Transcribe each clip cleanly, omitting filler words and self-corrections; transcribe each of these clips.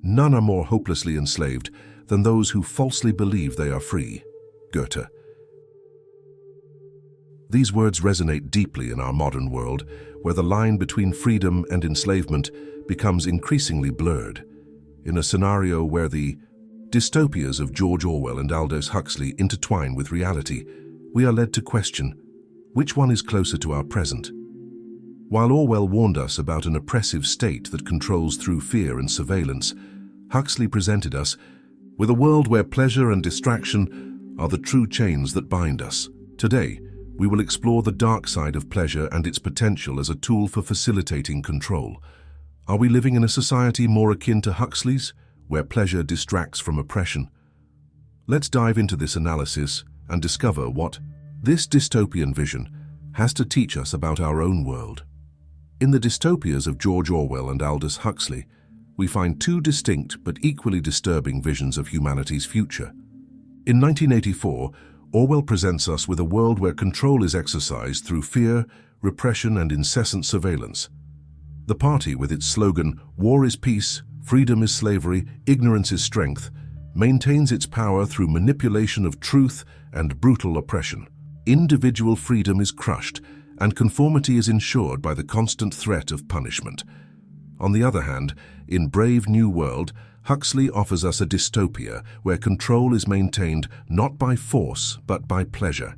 None are more hopelessly enslaved than those who falsely believe they are free. Goethe. These words resonate deeply in our modern world, where the line between freedom and enslavement becomes increasingly blurred. In a scenario where the dystopias of George Orwell and Aldous Huxley intertwine with reality, we are led to question, which one is closer to our present? While Orwell warned us about an oppressive state that controls through fear and surveillance, Huxley presented us with a world where pleasure and distraction are the true chains that bind us. Today, we will explore the dark side of pleasure and its potential as a tool for facilitating control. Are we living in a society more akin to Huxley's, where pleasure distracts from oppression? Let's dive into this analysis and discover what this dystopian vision has to teach us about our own world. In the dystopias of George Orwell and Aldous Huxley, we find two distinct but equally disturbing visions of humanity's future. In 1984, Orwell presents us with a world where control is exercised through fear, repression, and incessant surveillance. The party, with its slogan, "War is peace, freedom is slavery, ignorance is strength," maintains its power through manipulation of truth and brutal oppression. Individual freedom is crushed, and conformity is ensured by the constant threat of punishment. On the other hand, in Brave New World, Huxley offers us a dystopia where control is maintained not by force but by pleasure.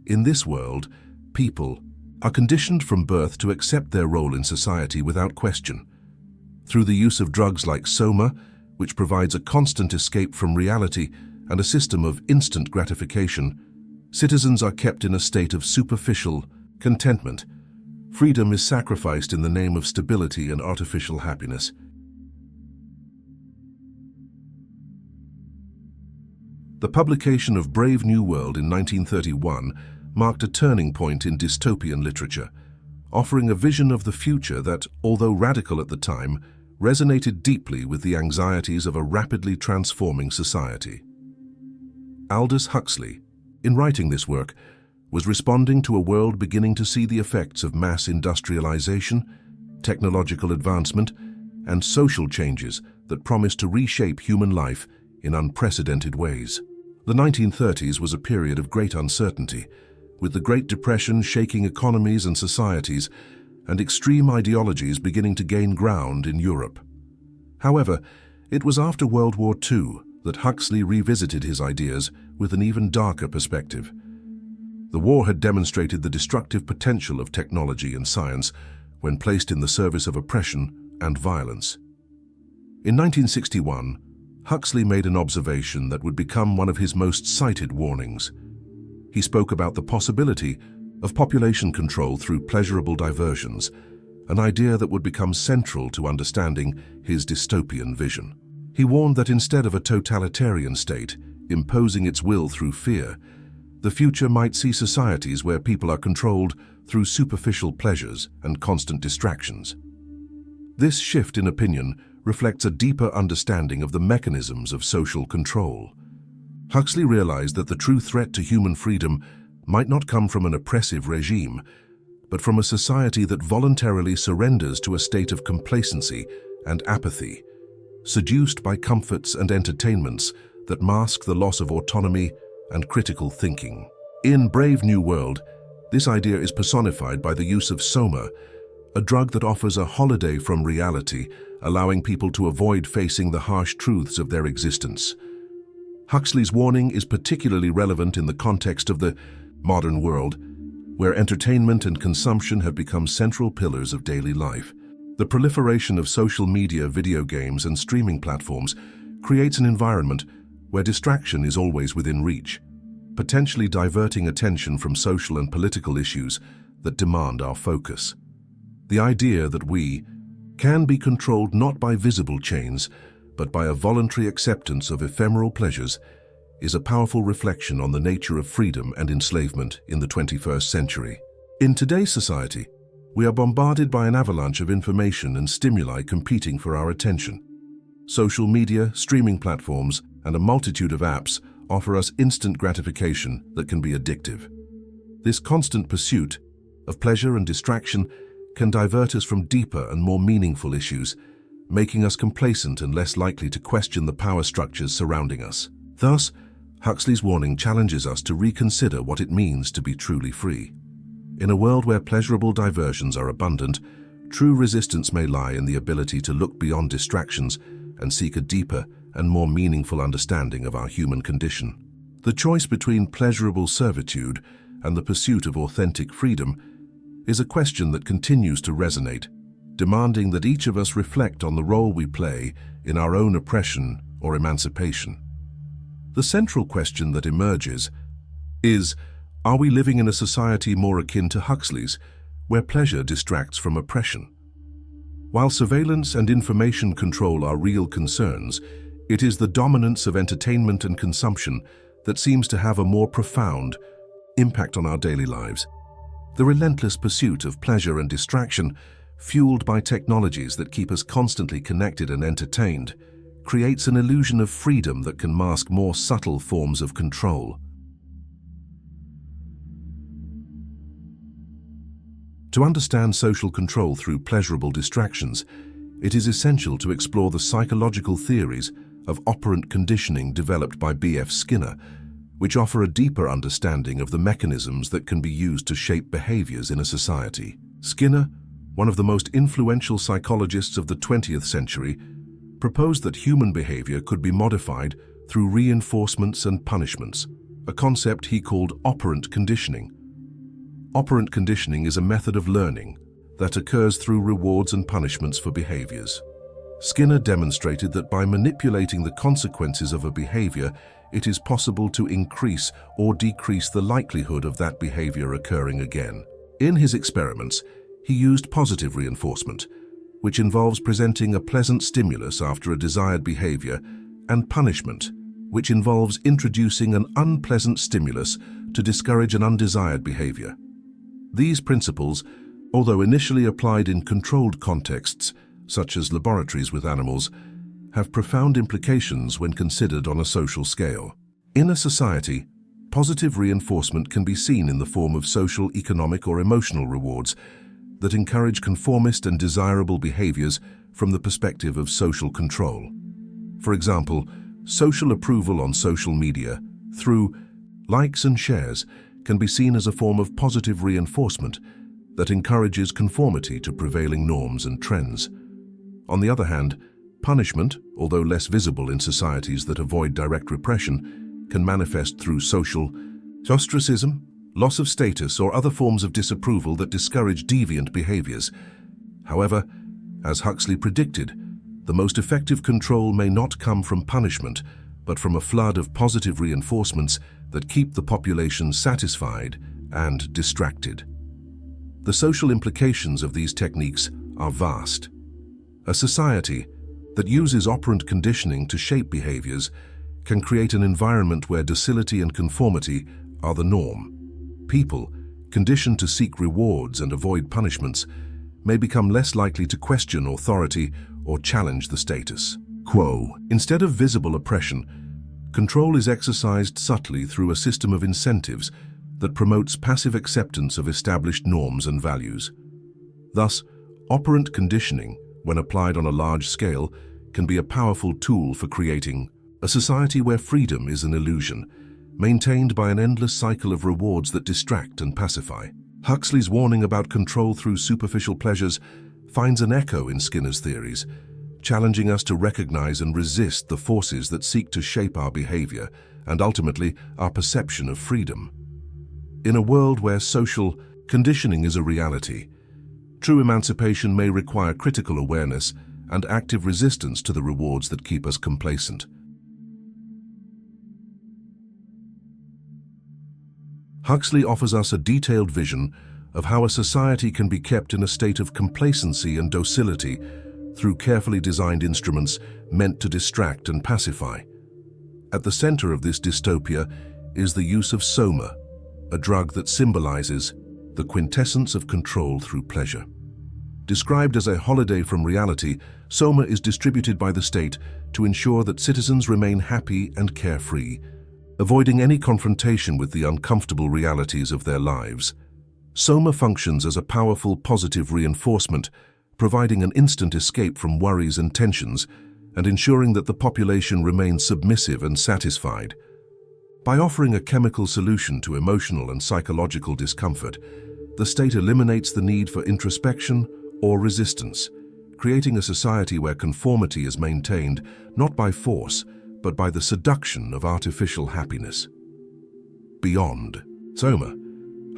In this world, people are conditioned from birth to accept their role in society without question. Through the use of drugs like soma, which provides a constant escape from reality and a system of instant gratification, citizens are kept in a state of superficial contentment. Freedom is sacrificed in the name of stability and artificial happiness. The publication of Brave New World in 1931 marked a turning point in dystopian literature, offering a vision of the future that, although radical at the time, resonated deeply with the anxieties of a rapidly transforming society. Aldous Huxley, in writing this work, was responding to a world beginning to see the effects of mass industrialization, technological advancement, and social changes that promised to reshape human life in unprecedented ways. The 1930s was a period of great uncertainty, with the Great Depression shaking economies and societies, and extreme ideologies beginning to gain ground in Europe. However, it was after World War II that Huxley revisited his ideas with an even darker perspective. The war had demonstrated the destructive potential of technology and science when placed in the service of oppression and violence. In 1961, Huxley made an observation that would become one of his most cited warnings. He spoke about the possibility of population control through pleasurable diversions, an idea that would become central to understanding his dystopian vision. He warned that instead of a totalitarian state imposing its will through fear, the future might see societies where people are controlled through superficial pleasures and constant distractions. This shift in opinion reflects a deeper understanding of the mechanisms of social control. Huxley realized that the true threat to human freedom might not come from an oppressive regime, but from a society that voluntarily surrenders to a state of complacency and apathy, seduced by comforts and entertainments that mask the loss of autonomy and critical thinking. In Brave New World, this idea is personified by the use of soma, a drug that offers a holiday from reality, allowing people to avoid facing the harsh truths of their existence. Huxley's warning is particularly relevant in the context of the modern world, where entertainment and consumption have become central pillars of daily life. The proliferation of social media, video games, and streaming platforms creates an environment where distraction is always within reach, potentially diverting attention from social and political issues that demand our focus. The idea that we can be controlled not by visible chains, but by a voluntary acceptance of ephemeral pleasures is a powerful reflection on the nature of freedom and enslavement in the 21st century. In today's society, we are bombarded by an avalanche of information and stimuli competing for our attention. Social media, streaming platforms, and a multitude of apps offer us instant gratification that can be addictive. This constant pursuit of pleasure and distraction can divert us from deeper and more meaningful issues, making us complacent and less likely to question the power structures surrounding us. Thus, Huxley's warning challenges us to reconsider what it means to be truly free. In a world where pleasurable diversions are abundant, true resistance may lie in the ability to look beyond distractions and seek a deeper and more meaningful understanding of our human condition. The choice between pleasurable servitude and the pursuit of authentic freedom is a question that continues to resonate, demanding that each of us reflect on the role we play in our own oppression or emancipation. The central question that emerges is, are we living in a society more akin to Huxley's, where pleasure distracts from oppression? While surveillance and information control are real concerns, it is the dominance of entertainment and consumption that seems to have a more profound impact on our daily lives. The relentless pursuit of pleasure and distraction, fueled by technologies that keep us constantly connected and entertained, creates an illusion of freedom that can mask more subtle forms of control. To understand social control through pleasurable distractions, it is essential to explore the psychological theories of operant conditioning developed by B.F. Skinner, which offer a deeper understanding of the mechanisms that can be used to shape behaviors in a society. Skinner, one of the most influential psychologists of the 20th century, proposed that human behavior could be modified through reinforcements and punishments, a concept he called operant conditioning. Operant conditioning is a method of learning that occurs through rewards and punishments for behaviors. Skinner demonstrated that by manipulating the consequences of a behavior, it is possible to increase or decrease the likelihood of that behavior occurring again. In his experiments, he used positive reinforcement, which involves presenting a pleasant stimulus after a desired behavior, and punishment, which involves introducing an unpleasant stimulus to discourage an undesired behavior. These principles, although initially applied in controlled contexts, such as laboratories with animals, have profound implications when considered on a social scale. In a society, positive reinforcement can be seen in the form of social, economic, or emotional rewards that encourage conformist and desirable behaviors from the perspective of social control. For example, social approval on social media, through likes and shares, can be seen as a form of positive reinforcement that encourages conformity to prevailing norms and trends. On the other hand, punishment, although less visible in societies that avoid direct repression, can manifest through social ostracism, loss of status, or other forms of disapproval that discourage deviant behaviors. However, as Huxley predicted, the most effective control may not come from punishment, but from a flood of positive reinforcements that keep the population satisfied and distracted. The social implications of these techniques are vast. A society that uses operant conditioning to shape behaviors can create an environment where docility and conformity are the norm. People, conditioned to seek rewards and avoid punishments, may become less likely to question authority or challenge the status quo. Instead of visible oppression, control is exercised subtly through a system of incentives that promotes passive acceptance of established norms and values. Thus, operant conditioning, when applied on a large scale, can be a powerful tool for creating a society where freedom is an illusion, maintained by an endless cycle of rewards that distract and pacify. Huxley's warning about control through superficial pleasures finds an echo in Skinner's theories, challenging us to recognize and resist the forces that seek to shape our behavior and ultimately our perception of freedom. In a world where social conditioning is a reality, true emancipation may require critical awareness and active resistance to the rewards that keep us complacent. Huxley offers us a detailed vision of how a society can be kept in a state of complacency and docility through carefully designed instruments meant to distract and pacify. At the center of this dystopia is the use of soma, a drug that symbolizes the quintessence of control through pleasure. Described as a holiday from reality, soma is distributed by the state to ensure that citizens remain happy and carefree, avoiding any confrontation with the uncomfortable realities of their lives. Soma functions as a powerful positive reinforcement, providing an instant escape from worries and tensions and ensuring that the population remains submissive and satisfied. By offering a chemical solution to emotional and psychological discomfort, the state eliminates the need for introspection or resistance, creating a society where conformity is maintained not by force, but by the seduction of artificial happiness. Beyond Soma,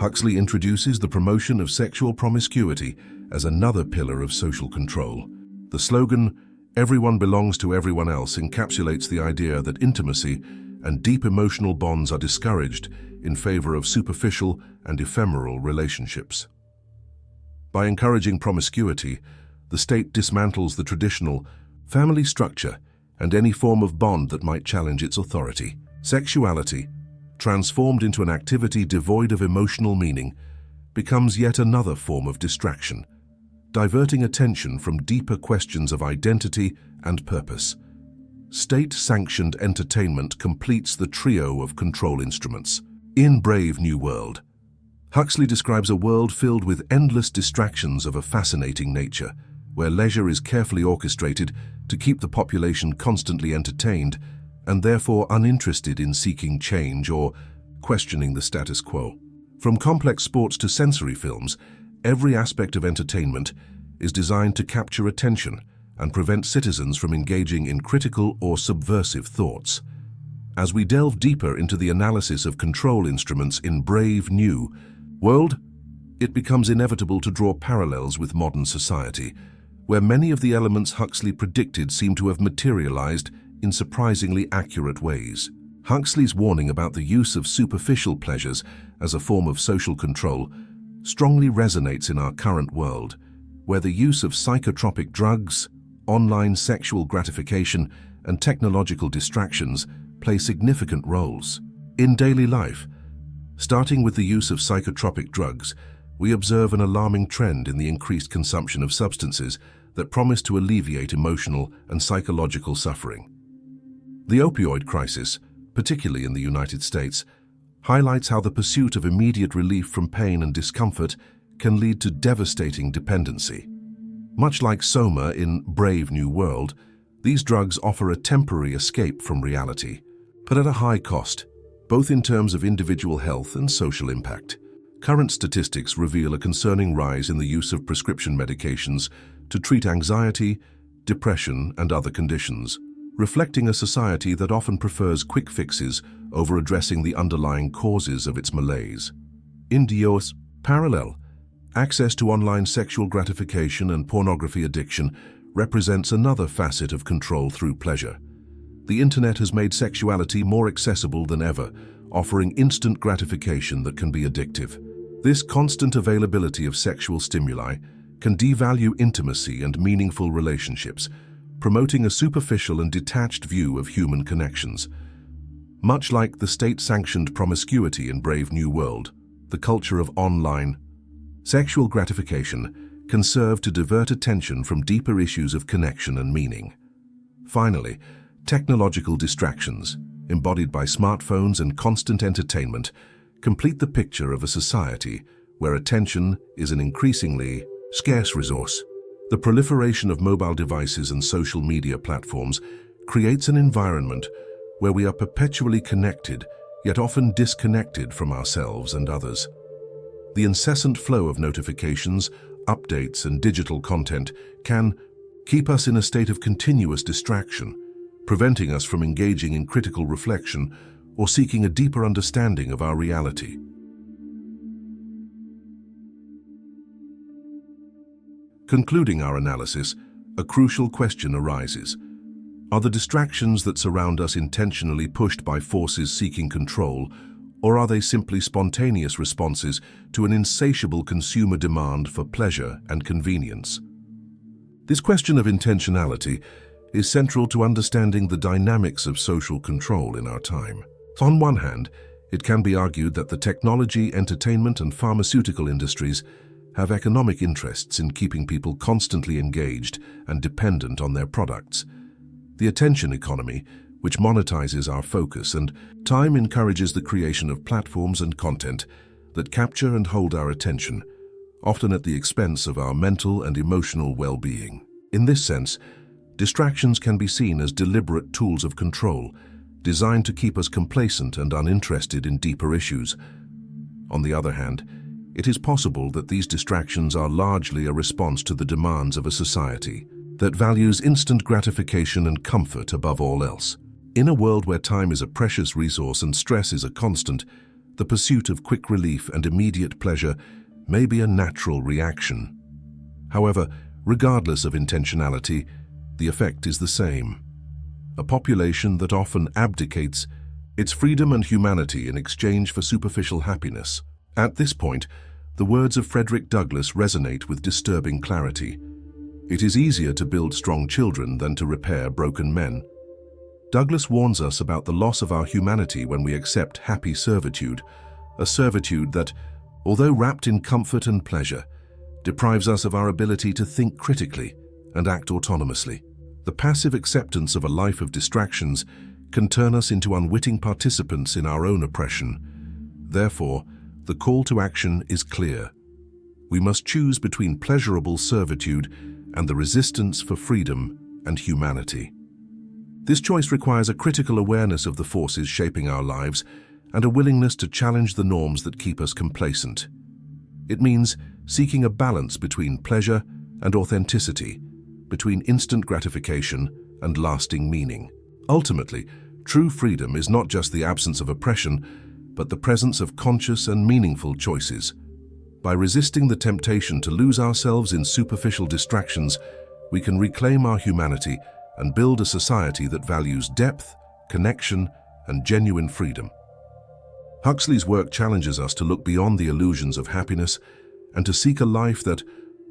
Huxley introduces the promotion of sexual promiscuity as another pillar of social control. The slogan, "Everyone belongs to everyone else," encapsulates the idea that intimacy and deep emotional bonds are discouraged in favor of superficial and ephemeral relationships. By encouraging promiscuity, the state dismantles the traditional family structure and any form of bond that might challenge its authority. Sexuality, transformed into an activity devoid of emotional meaning, becomes yet another form of distraction, diverting attention from deeper questions of identity and purpose. State-sanctioned entertainment completes the trio of control instruments. In Brave New World, Huxley describes a world filled with endless distractions of a fascinating nature, where leisure is carefully orchestrated to keep the population constantly entertained and therefore uninterested in seeking change or questioning the status quo. From complex sports to sensory films, every aspect of entertainment is designed to capture attention and prevent citizens from engaging in critical or subversive thoughts. As we delve deeper into the analysis of control instruments in Brave New World, it becomes inevitable to draw parallels with modern society, where many of the elements Huxley predicted seem to have materialized in surprisingly accurate ways. Huxley's warning about the use of superficial pleasures as a form of social control strongly resonates in our current world, where the use of psychotropic drugs, online sexual gratification, and technological distractions play significant roles. In daily life, starting with the use of psychotropic drugs, we observe an alarming trend in the increased consumption of substances that promise to alleviate emotional and psychological suffering. The opioid crisis, particularly in the United States, highlights how the pursuit of immediate relief from pain and discomfort can lead to devastating dependency. Much like Soma in Brave New World, these drugs offer a temporary escape from reality, but at a high cost, both in terms of individual health and social impact. Current statistics reveal a concerning rise in the use of prescription medications to treat anxiety, depression, and other conditions, reflecting a society that often prefers quick fixes over addressing the underlying causes of its malaise. In Dios parallel, access to online sexual gratification and pornography addiction represents another facet of control through pleasure. The internet has made sexuality more accessible than ever, offering instant gratification that can be addictive. This constant availability of sexual stimuli can devalue intimacy and meaningful relationships, promoting a superficial and detached view of human connections. Much like the state-sanctioned promiscuity in Brave New World, the culture of online sexual gratification can serve to divert attention from deeper issues of connection and meaning. Finally, technological distractions, embodied by smartphones and constant entertainment, complete the picture of a society where attention is an increasingly scarce resource. The proliferation of mobile devices and social media platforms creates an environment where we are perpetually connected, yet often disconnected from ourselves and others. The incessant flow of notifications, updates, and digital content can keep us in a state of continuous distraction, preventing us from engaging in critical reflection or seeking a deeper understanding of our reality. Concluding our analysis, a crucial question arises. Are the distractions that surround us intentionally pushed by forces seeking control, or are they simply spontaneous responses to an insatiable consumer demand for pleasure and convenience? This question of intentionality is central to understanding the dynamics of social control in our time. On one hand, it can be argued that the technology, entertainment, and pharmaceutical industries have economic interests in keeping people constantly engaged and dependent on their products. The attention economy, which monetizes our focus and time, encourages the creation of platforms and content that capture and hold our attention, often at the expense of our mental and emotional well-being. In this sense, distractions can be seen as deliberate tools of control, designed to keep us complacent and uninterested in deeper issues. On the other hand, it is possible that these distractions are largely a response to the demands of a society that values instant gratification and comfort above all else. In a world where time is a precious resource and stress is a constant, the pursuit of quick relief and immediate pleasure may be a natural reaction. However, regardless of intentionality, the effect is the same. A population that often abdicates its freedom and humanity in exchange for superficial happiness. At this point, the words of Frederick Douglass resonate with disturbing clarity. It is easier to build strong children than to repair broken men. Douglass warns us about the loss of our humanity when we accept happy servitude, a servitude that, although wrapped in comfort and pleasure, deprives us of our ability to think critically and act autonomously. The passive acceptance of a life of distractions can turn us into unwitting participants in our own oppression. Therefore, the call to action is clear. We must choose between pleasurable servitude and the resistance for freedom and humanity. This choice requires a critical awareness of the forces shaping our lives and a willingness to challenge the norms that keep us complacent. It means seeking a balance between pleasure and authenticity, between instant gratification and lasting meaning. Ultimately, true freedom is not just the absence of oppression, but the presence of conscious and meaningful choices. By resisting the temptation to lose ourselves in superficial distractions, we can reclaim our humanity and build a society that values depth, connection, and genuine freedom. Huxley's work challenges us to look beyond the illusions of happiness and to seek a life that,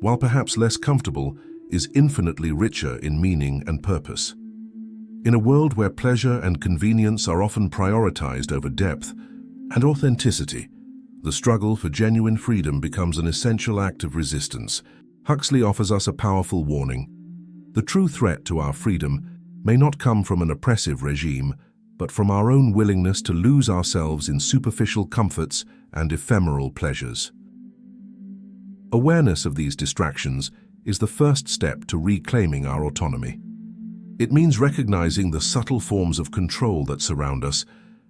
while perhaps less comfortable, is infinitely richer in meaning and purpose. In a world where pleasure and convenience are often prioritized over depth and authenticity, the struggle for genuine freedom becomes an essential act of resistance. Huxley offers us a powerful warning. The true threat to our freedom may not come from an oppressive regime, but from our own willingness to lose ourselves in superficial comforts and ephemeral pleasures. Awareness of these distractions is the first step to reclaiming our autonomy. It means recognizing the subtle forms of control that surround us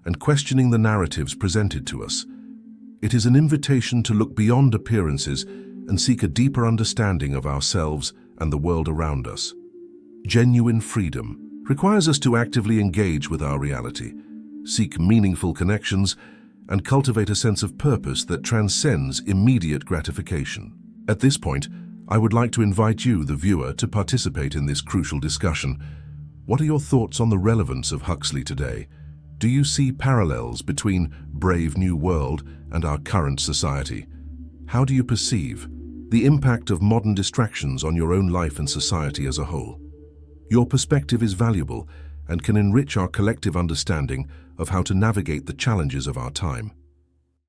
and questioning the narratives presented to us. It is an invitation to look beyond appearances and seek a deeper understanding of ourselves and the world around us. Genuine freedom requires us to actively engage with our reality, seek meaningful connections, and cultivate a sense of purpose that transcends immediate gratification. At this point, I would like to invite you, the viewer, to participate in this crucial discussion. What are your thoughts on the relevance of Huxley today? Do you see parallels between Brave New World and our current society? How do you perceive the impact of modern distractions on your own life and society as a whole? Your perspective is valuable and can enrich our collective understanding of how to navigate the challenges of our time.